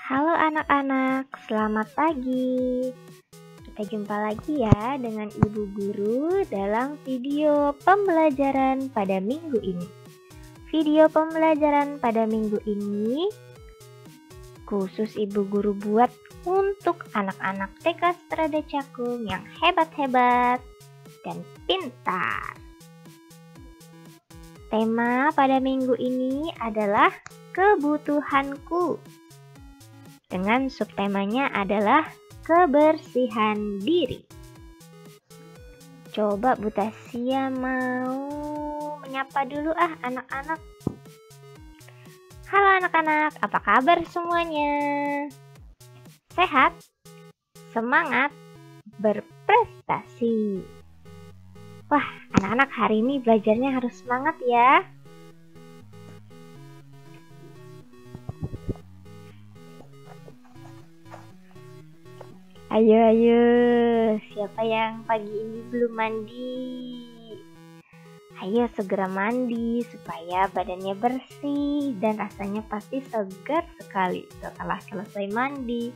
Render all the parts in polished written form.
Halo anak-anak, selamat pagi. Kita jumpa lagi ya dengan Ibu Guru dalam video pembelajaran pada minggu ini. Video pembelajaran pada minggu ini khusus Ibu Guru buat untuk anak-anak TK Strada Cakung yang hebat-hebat dan pintar. Tema pada minggu ini adalah kebutuhanku. Dengan subtemanya adalah kebersihan diri. Coba Bu Tasya mau menyapa dulu anak-anak. Halo anak-anak, apa kabar semuanya? Sehat? Semangat? Berprestasi? Wah, anak-anak hari ini belajarnya harus semangat ya. Ayo, siapa yang pagi ini belum mandi? Ayo segera mandi supaya badannya bersih dan rasanya pasti segar sekali setelah selesai mandi.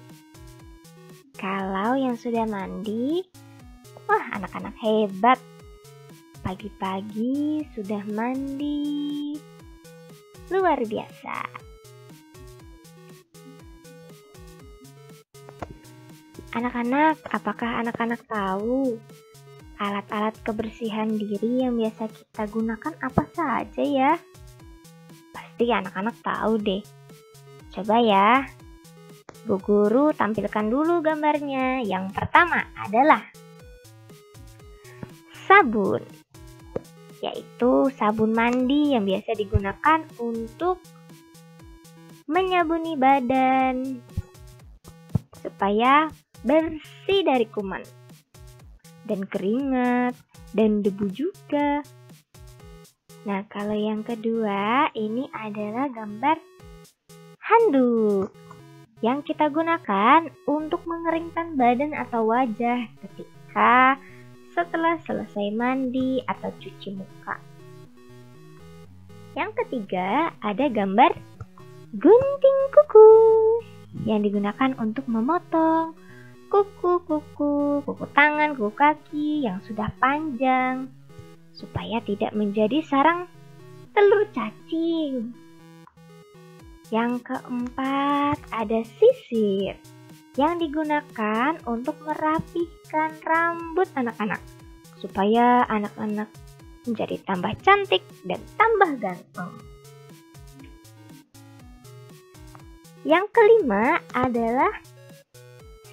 Kalau yang sudah mandi, wah anak-anak hebat. Pagi-pagi sudah mandi. Luar biasa. Anak-anak, apakah anak-anak tahu alat-alat kebersihan diri yang biasa kita gunakan apa saja ya? Pasti anak-anak tahu deh. Coba ya, Bu Guru tampilkan dulu gambarnya. Yang pertama adalah sabun, yaitu sabun mandi yang biasa digunakan untuk menyabuni badan supaya bersih dari kuman dan keringat dan debu juga. Nah, kalau yang kedua ini adalah gambar handuk yang kita gunakan untuk mengeringkan badan atau wajah ketika setelah selesai mandi atau cuci muka. Yang ketiga ada gambar gunting kuku yang digunakan untuk memotong kuku tangan, kuku kaki yang sudah panjang supaya tidak menjadi sarang telur cacing. Yang keempat ada sisir yang digunakan untuk merapikan rambut anak-anak supaya anak-anak menjadi tambah cantik dan tambah ganteng. Yang kelima adalah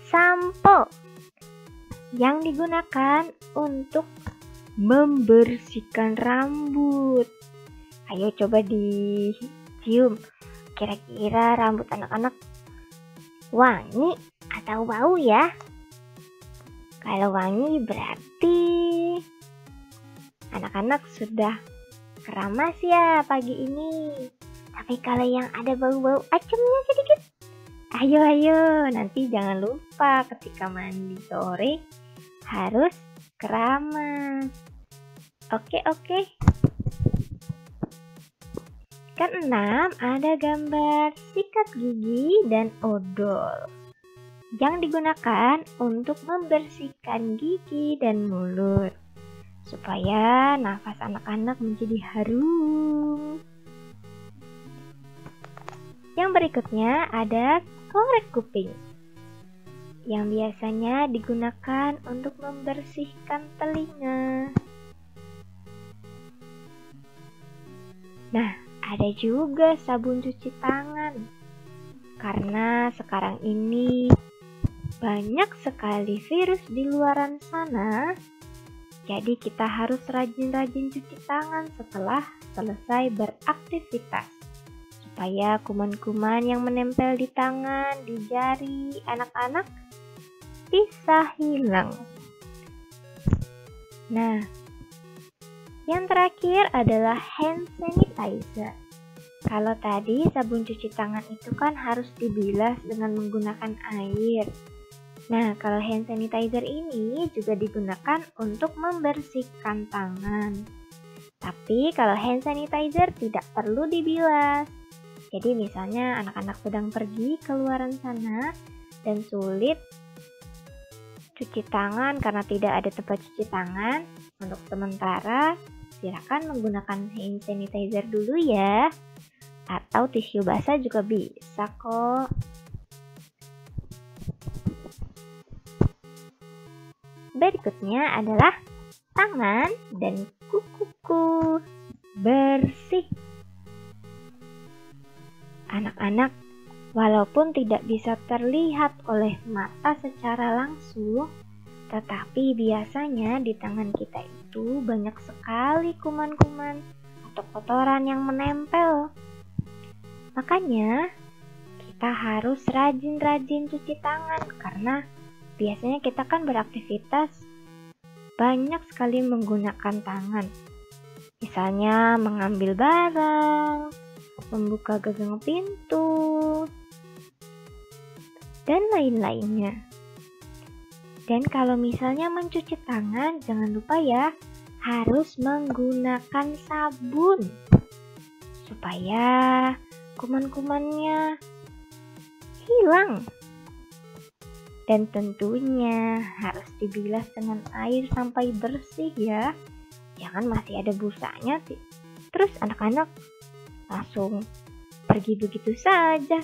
sampo yang digunakan untuk membersihkan rambut. Ayo coba dicium. Kira-kira rambut anak-anak wangi atau bau ya? Kalau wangi berarti anak-anak sudah keramas ya pagi ini. Tapi kalau yang ada bau-bau acemnya sedikit, ayo, nanti jangan lupa ketika mandi sore harus keramas. Oke. Keenam ada gambar sikat gigi dan odol yang digunakan untuk membersihkan gigi dan mulut supaya nafas anak-anak menjadi harum. Yang berikutnya ada korek kuping yang biasanya digunakan untuk membersihkan telinga. Nah, ada juga sabun cuci tangan karena sekarang ini banyak sekali virus di luaran sana. Jadi kita harus rajin-rajin cuci tangan setelah selesai beraktivitas supaya kuman-kuman yang menempel di tangan, di jari anak-anak bisa hilang. Nah, yang terakhir adalah hand sanitizer. Kalau tadi sabun cuci tangan itu kan harus dibilas dengan menggunakan air. Nah, kalau hand sanitizer ini juga digunakan untuk membersihkan tangan. Tapi kalau hand sanitizer tidak perlu dibilas. Jadi misalnya anak-anak sedang pergi keluaran sana dan sulit cuci tangan karena tidak ada tempat cuci tangan. Untuk sementara, silakan menggunakan hand sanitizer dulu ya. Atau tisu basah juga bisa kok. Berikutnya adalah tangan dan kukuku bersih. Anak-anak, walaupun tidak bisa terlihat oleh mata secara langsung, tetapi biasanya di tangan kita itu banyak sekali kuman-kuman atau kotoran yang menempel. Makanya, kita harus rajin-rajin cuci tangan karena biasanya kita kan beraktivitas banyak sekali menggunakan tangan. Misalnya mengambil barang, membuka gagang pintu, dan lain-lainnya. Dan kalau misalnya mencuci tangan, jangan lupa ya, harus menggunakan sabun supaya kuman-kumannya hilang. Dan tentunya harus dibilas dengan air sampai bersih ya. Jangan masih ada busanya sih. Terus anak-anak langsung pergi begitu saja.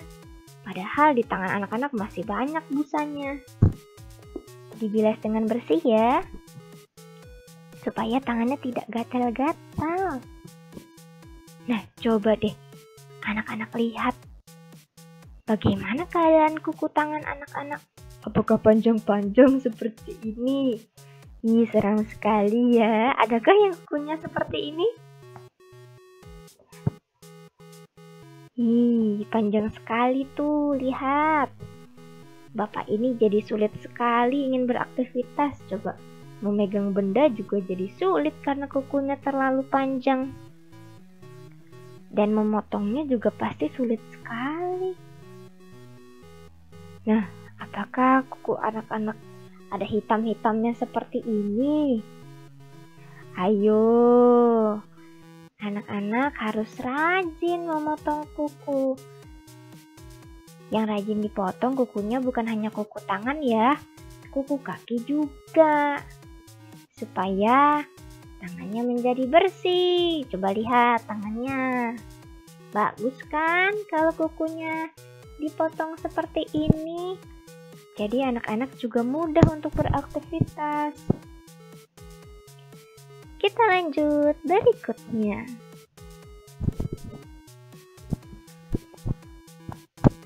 Padahal di tangan anak-anak masih banyak busanya. Dibilas dengan bersih ya. Supaya tangannya tidak gatal-gatal. Nah, coba deh anak-anak lihat. Bagaimana keadaan kuku tangan anak-anak? Apakah panjang-panjang seperti ini? Ih, seram sekali ya. Adakah yang kukunya seperti ini? Ih, panjang sekali tuh, lihat. Bapak ini jadi sulit sekali ingin beraktivitas. Coba, memegang benda juga jadi sulit karena kukunya terlalu panjang. Dan memotongnya juga pasti sulit sekali. Nah, apakah kuku anak-anak ada hitam-hitamnya seperti ini? Ayo, anak-anak harus rajin memotong kuku. Yang rajin dipotong kukunya bukan hanya kuku tangan ya, kuku kaki juga. Supaya tangannya menjadi bersih. Coba lihat tangannya. Bagus kan kalau kukunya dipotong seperti ini? Jadi anak-anak juga mudah untuk beraktivitas. Kita lanjut berikutnya.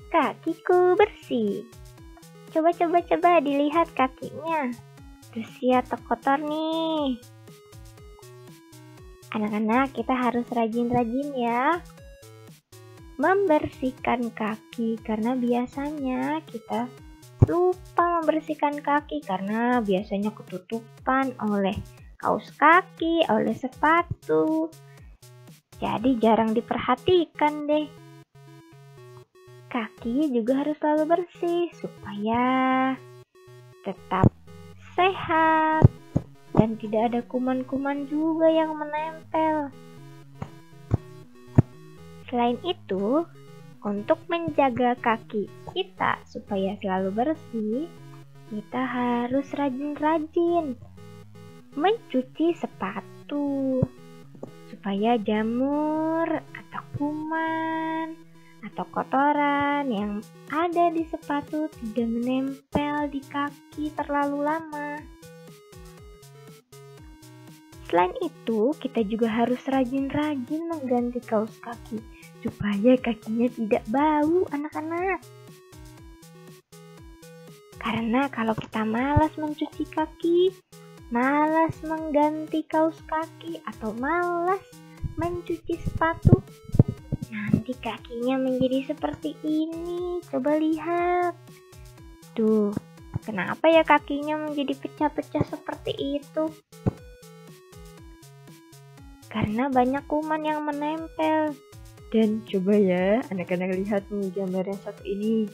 Kakiku bersih. Coba dilihat kakinya. Bersih atau kotor nih? Anak-anak, kita harus rajin-rajin ya membersihkan kaki, karena biasanya kita lupa membersihkan kaki karena biasanya ketutupan oleh kaos kaki, oleh sepatu. Jadi jarang diperhatikan deh. Kaki juga harus selalu bersih supaya tetap sehat dan tidak ada kuman-kuman juga yang menempel. Selain itu, untuk menjaga kaki kita supaya selalu bersih, kita harus rajin-rajin mencuci sepatu supaya jamur atau kuman atau kotoran yang ada di sepatu tidak menempel di kaki terlalu lama. Selain itu, kita juga harus rajin-rajin mengganti kaos kaki supaya kakinya tidak bau, anak-anak. Karena kalau kita malas mencuci kaki, malas mengganti kaos kaki, atau malas mencuci sepatu, nanti kakinya menjadi seperti ini. Coba lihat. Tuh, kenapa ya kakinya menjadi pecah-pecah seperti itu? Karena banyak kuman yang menempel. Dan coba ya anak-anak lihat nih gambar yang satu ini.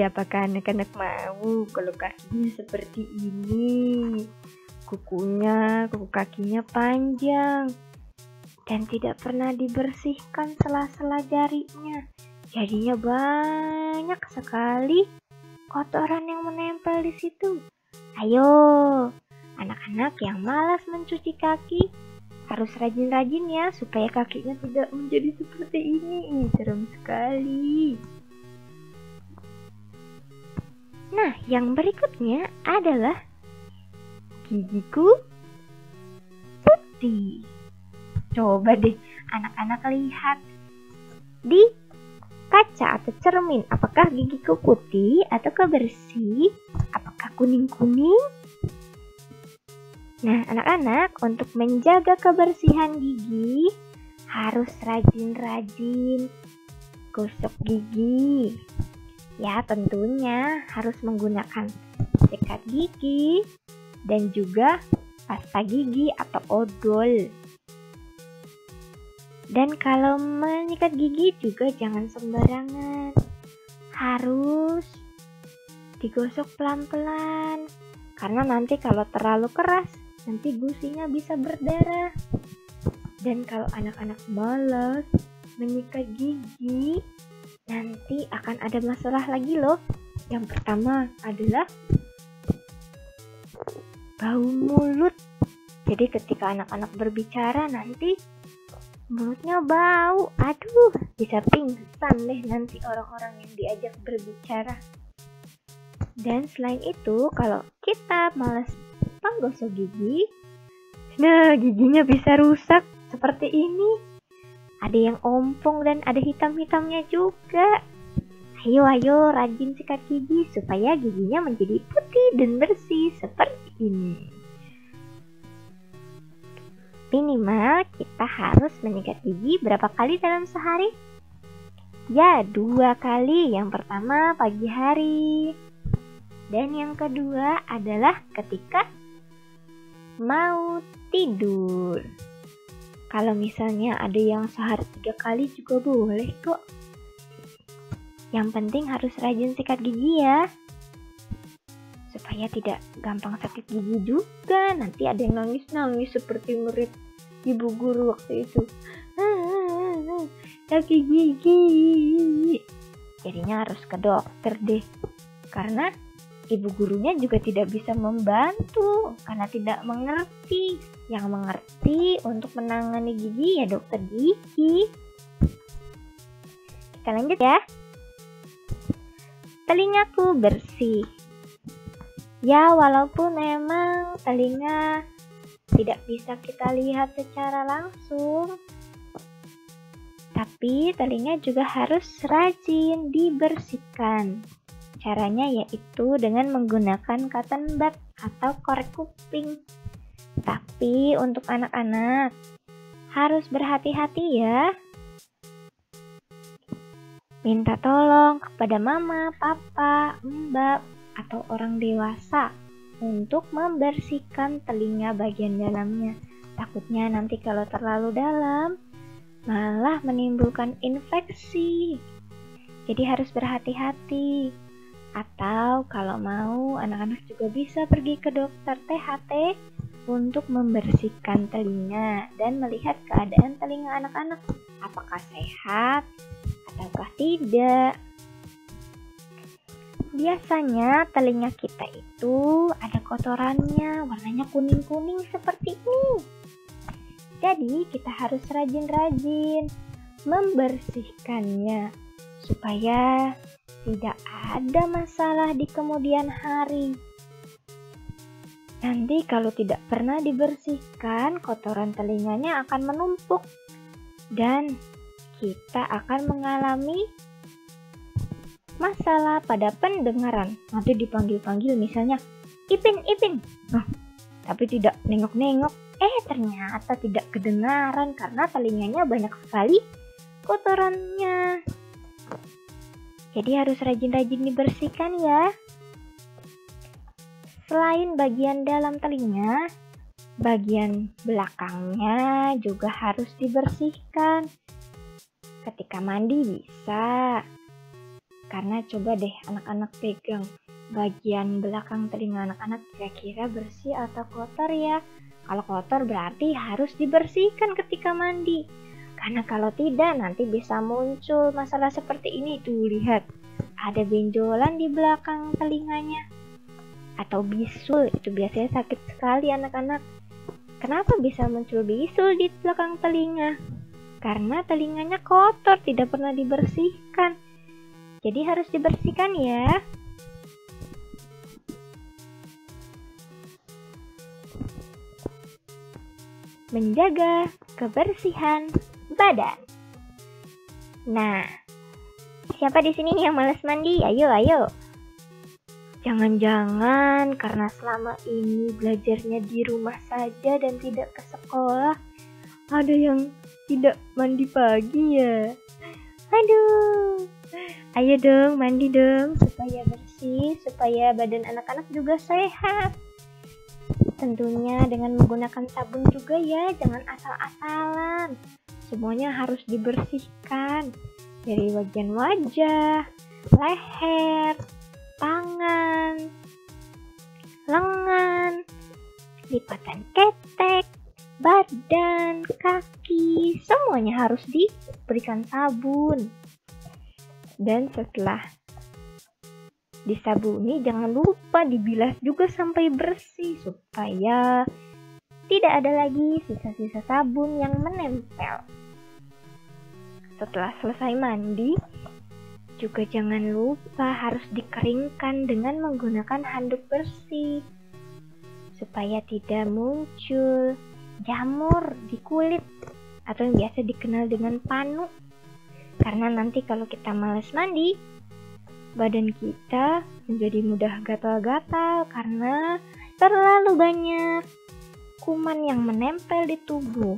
Apakah anak-anak mau kalau kakinya seperti ini? Kuku kakinya panjang. dan tidak pernah dibersihkan sela-sela jarinya. Jadinya banyak sekali kotoran yang menempel di situ. Ayo, anak-anak yang malas mencuci kaki harus rajin-rajin ya supaya kakinya tidak menjadi seperti ini. Serem sekali. Nah, yang berikutnya adalah gigiku putih. Coba deh anak-anak lihat di kaca atau cermin, apakah gigiku putih ataukah bersih? Apakah kuning-kuning? Nah, anak-anak, untuk menjaga kebersihan gigi harus rajin-rajin gosok gigi. Ya, tentunya harus menggunakan sikat gigi dan juga pasta gigi atau odol. Dan kalau menyikat gigi juga jangan sembarangan. Harus digosok pelan-pelan. Karena nanti kalau terlalu keras, nanti gusinya bisa berdarah. Dan kalau anak-anak malas menyikat gigi, nanti akan ada masalah lagi loh. Yang pertama adalah bau mulut. Jadi ketika anak-anak berbicara nanti mulutnya bau. Aduh, bisa pingsan deh nanti orang-orang yang diajak berbicara. Dan selain itu, kalau kita malas menggosok gigi, nah giginya bisa rusak seperti ini. Ada yang ompong dan ada hitam-hitamnya juga. Ayo rajin sikat gigi supaya giginya menjadi putih dan bersih seperti ini. Minimal kita harus menyikat gigi berapa kali dalam sehari? Ya, 2 kali. Yang pertama pagi hari. Dan yang kedua adalah ketika mau tidur. Kalau misalnya ada yang sehari 3 kali juga boleh kok. Yang penting harus rajin sikat gigi ya. Supaya tidak gampang sakit gigi juga. Nanti ada yang nangis-nangis seperti murid ibu guru waktu itu. Sakit gigi. Jadinya harus ke dokter deh. Karena ibu gurunya juga tidak bisa membantu karena tidak mengerti. Yang mengerti untuk menangani gigi ya dokter gigi. Kita lanjut ya. Telingaku bersih. Ya, walaupun memang telinga tidak bisa kita lihat secara langsung, tapi telinga juga harus rajin dibersihkan. Caranya yaitu dengan menggunakan cotton bud atau korek kuping. Tapi untuk anak-anak harus berhati-hati ya. Minta tolong kepada mama, papa, mbak, atau orang dewasa untuk membersihkan telinga bagian dalamnya. Takutnya nanti kalau terlalu dalam malah menimbulkan infeksi. Jadi harus berhati-hati. Atau kalau mau, anak-anak juga bisa pergi ke dokter THT untuk membersihkan telinga dan melihat keadaan telinga anak-anak. Apakah sehat ataukah tidak. Biasanya telinga kita itu ada kotorannya, warnanya kuning-kuning seperti ini. Jadi kita harus rajin-rajin membersihkannya supaya tidak ada masalah di kemudian hari. Nanti kalau tidak pernah dibersihkan, kotoran telinganya akan menumpuk dan kita akan mengalami masalah pada pendengaran. Nanti dipanggil-panggil misalnya, Ipin, Ipin. Tapi tidak nengok-nengok. Ternyata tidak kedengaran karena telinganya banyak sekali kotorannya. Jadi harus rajin-rajin dibersihkan ya. Selain bagian dalam telinga, bagian belakangnya juga harus dibersihkan. Ketika mandi bisa. Karena coba deh anak-anak pegang bagian belakang telinga anak-anak kira-kira bersih atau kotor ya. Kalau kotor berarti harus dibersihkan ketika mandi. Karena kalau tidak nanti bisa muncul masalah seperti ini. Tuh lihat, ada benjolan di belakang telinganya. Atau bisul, itu biasanya sakit sekali anak-anak. Kenapa bisa muncul bisul di belakang telinga? Karena telinganya kotor, tidak pernah dibersihkan. Jadi harus dibersihkan ya. Menjaga kebersihan badan. Nah, siapa di sini yang malas mandi? Ayo. Jangan-jangan karena selama ini belajarnya di rumah saja dan tidak ke sekolah, ada yang tidak mandi pagi ya. Aduh. Ayo dong, mandi dong supaya bersih, supaya badan anak-anak juga sehat. Tentunya dengan menggunakan sabun juga ya, jangan asal-asalan. Semuanya harus dibersihkan. Dari bagian wajah, leher, tangan, lengan, lipatan ketek, badan, kaki, semuanya harus diberikan sabun. Dan setelah disabuni jangan lupa dibilas juga sampai bersih supaya tidak ada lagi sisa-sisa sabun yang menempel. Setelah selesai mandi juga jangan lupa harus dikeringkan dengan menggunakan handuk bersih supaya tidak muncul jamur di kulit atau yang biasa dikenal dengan panu. Karena nanti kalau kita malas mandi, badan kita menjadi mudah gatal-gatal karena terlalu banyak kuman yang menempel di tubuh.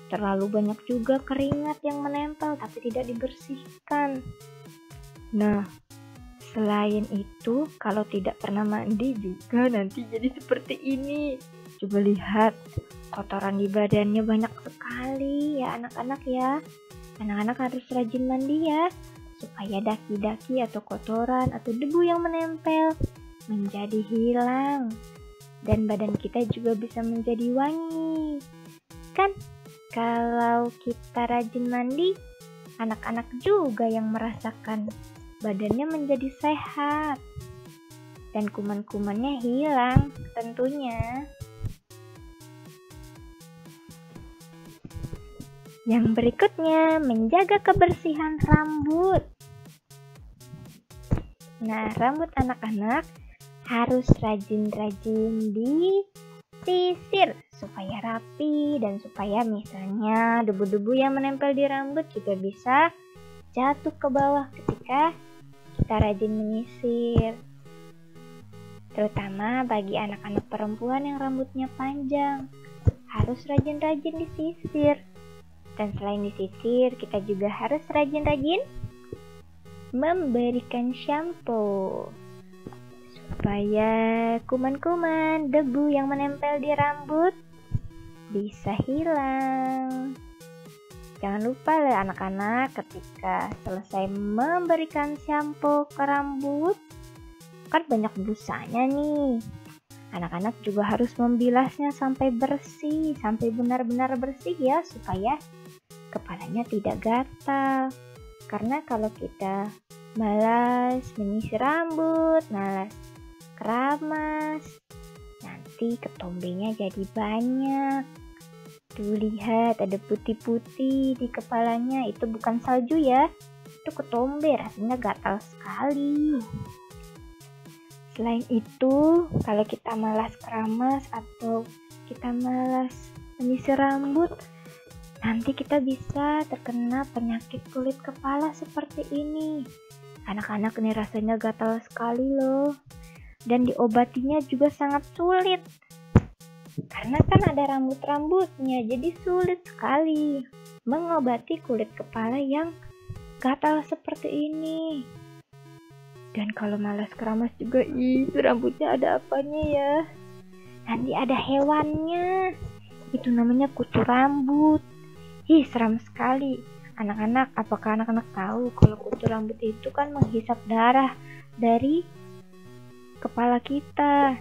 Terlalu banyak juga keringat yang menempel tapi tidak dibersihkan. Nah, selain itu kalau tidak pernah mandi juga nanti jadi seperti ini. Coba lihat, kotoran di badannya banyak sekali ya anak-anak ya. Anak-anak harus rajin mandi ya, supaya daki-daki atau kotoran atau debu yang menempel menjadi hilang. Dan badan kita juga bisa menjadi wangi. Kan kalau kita rajin mandi, anak-anak juga yang merasakan badannya menjadi sehat. Dan kuman-kumannya hilang tentunya. Yang berikutnya, menjaga kebersihan rambut. Nah, rambut anak-anak harus rajin-rajin disisir supaya rapi dan supaya misalnya debu-debu yang menempel di rambut juga bisa jatuh ke bawah ketika kita rajin menyisir. Terutama bagi anak-anak perempuan yang rambutnya panjang, harus rajin-rajin disisir. Dan selain disisir, kita juga harus rajin-rajin memberikan shampoo supaya kuman-kuman debu yang menempel di rambut bisa hilang. Jangan lupa lah anak-anak ketika selesai memberikan shampoo ke rambut, kan banyak busanya nih. Anak-anak juga harus membilasnya sampai bersih, sampai benar-benar bersih ya supaya kepalanya tidak gatal. Karena kalau kita malas menyisir rambut, malas keramas, nanti ketombenya jadi banyak. Tuh lihat ada putih-putih di kepalanya, itu bukan salju ya, itu ketombe, rasanya gatal sekali. Selain itu, kalau kita malas keramas atau kita malas menyisir rambut, nanti kita bisa terkena penyakit kulit kepala seperti ini. Anak-anak ini rasanya gatal sekali loh. Dan diobatinya juga sangat sulit. Karena kan ada rambut-rambutnya, jadi sulit sekali mengobati kulit kepala yang gatal seperti ini. Dan kalau malas keramas juga, itu rambutnya ada apanya ya? Nanti ada hewannya. Itu namanya kutu rambut. Seram sekali. Anak-anak, apakah anak-anak tahu kalau kutu rambut itu kan menghisap darah dari kepala kita?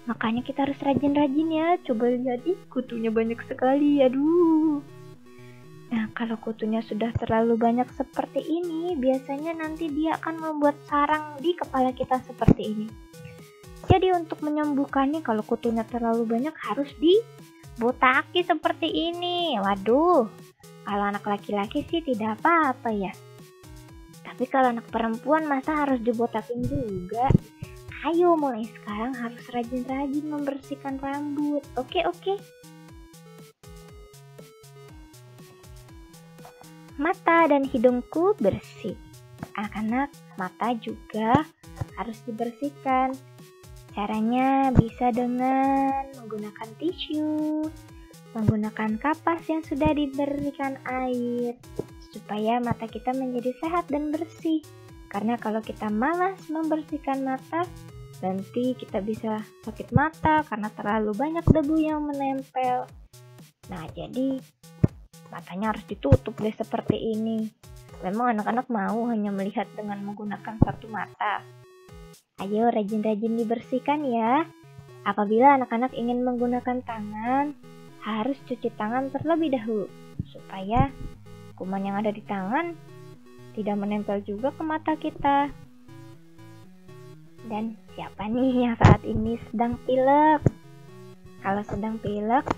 Makanya kita harus rajin-rajin ya. Coba lihat, kutunya banyak sekali. Aduh. Nah, kalau kutunya sudah terlalu banyak seperti ini, biasanya nanti dia akan membuat sarang di kepala kita seperti ini. Jadi untuk menyembuhkannya, kalau kutunya terlalu banyak harus dibotaki seperti ini. Waduh, kalau anak laki-laki sih tidak apa-apa ya. Tapi kalau anak perempuan masa harus dibotakin juga? Ayo mulai sekarang harus rajin-rajin membersihkan rambut. Oke. Mata dan hidungku bersih. Anak-anak, mata juga harus dibersihkan. Caranya bisa dengan menggunakan tisu, menggunakan kapas yang sudah diberikan air, supaya mata kita menjadi sehat dan bersih. Karena kalau kita malas membersihkan mata, nanti kita bisa sakit mata karena terlalu banyak debu yang menempel. Nah, jadi matanya harus ditutup deh seperti ini. Memang anak-anak mau hanya melihat dengan menggunakan satu mata? Ayo rajin-rajin dibersihkan ya. Apabila anak-anak ingin menggunakan tangan, harus cuci tangan terlebih dahulu, supaya kuman yang ada di tangan tidak menempel juga ke mata kita. Dan siapa nih yang saat ini sedang pilek? Kalau sedang pilek,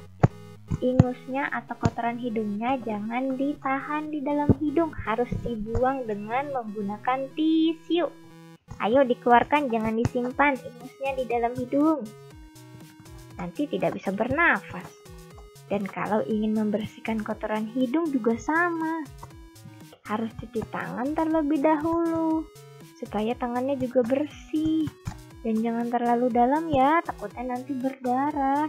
ingusnya atau kotoran hidungnya jangan ditahan di dalam hidung, harus dibuang dengan menggunakan tisu. Ayo dikeluarkan, jangan disimpan ingusnya di dalam hidung. Nanti tidak bisa bernafas. Dan kalau ingin membersihkan kotoran hidung juga sama. Harus cuci tangan terlebih dahulu, supaya tangannya juga bersih. Dan jangan terlalu dalam ya, takutnya nanti berdarah.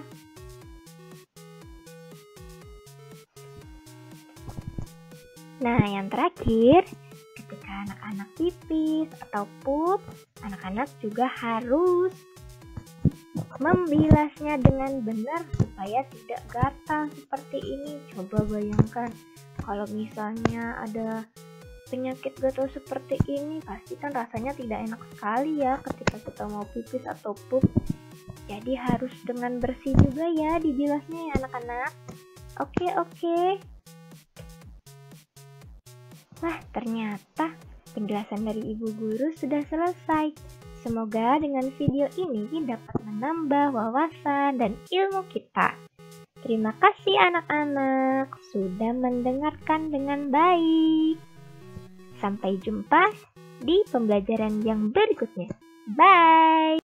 Nah, yang terakhir, ketika anak-anak pipis atau pup, anak-anak juga harus membilasnya dengan benar supaya tidak gatal seperti ini. Coba bayangkan kalau misalnya ada penyakit gatal seperti ini, pasti kan rasanya tidak enak sekali ya ketika kita mau pipis atau pup. Jadi harus dengan bersih juga ya dibilasnya ya anak-anak. Oke. Wah, ternyata penjelasan dari Ibu Guru sudah selesai. Semoga dengan video ini dapat menambah wawasan dan ilmu kita. Terima kasih anak-anak sudah mendengarkan dengan baik. Sampai jumpa di pembelajaran yang berikutnya. Bye!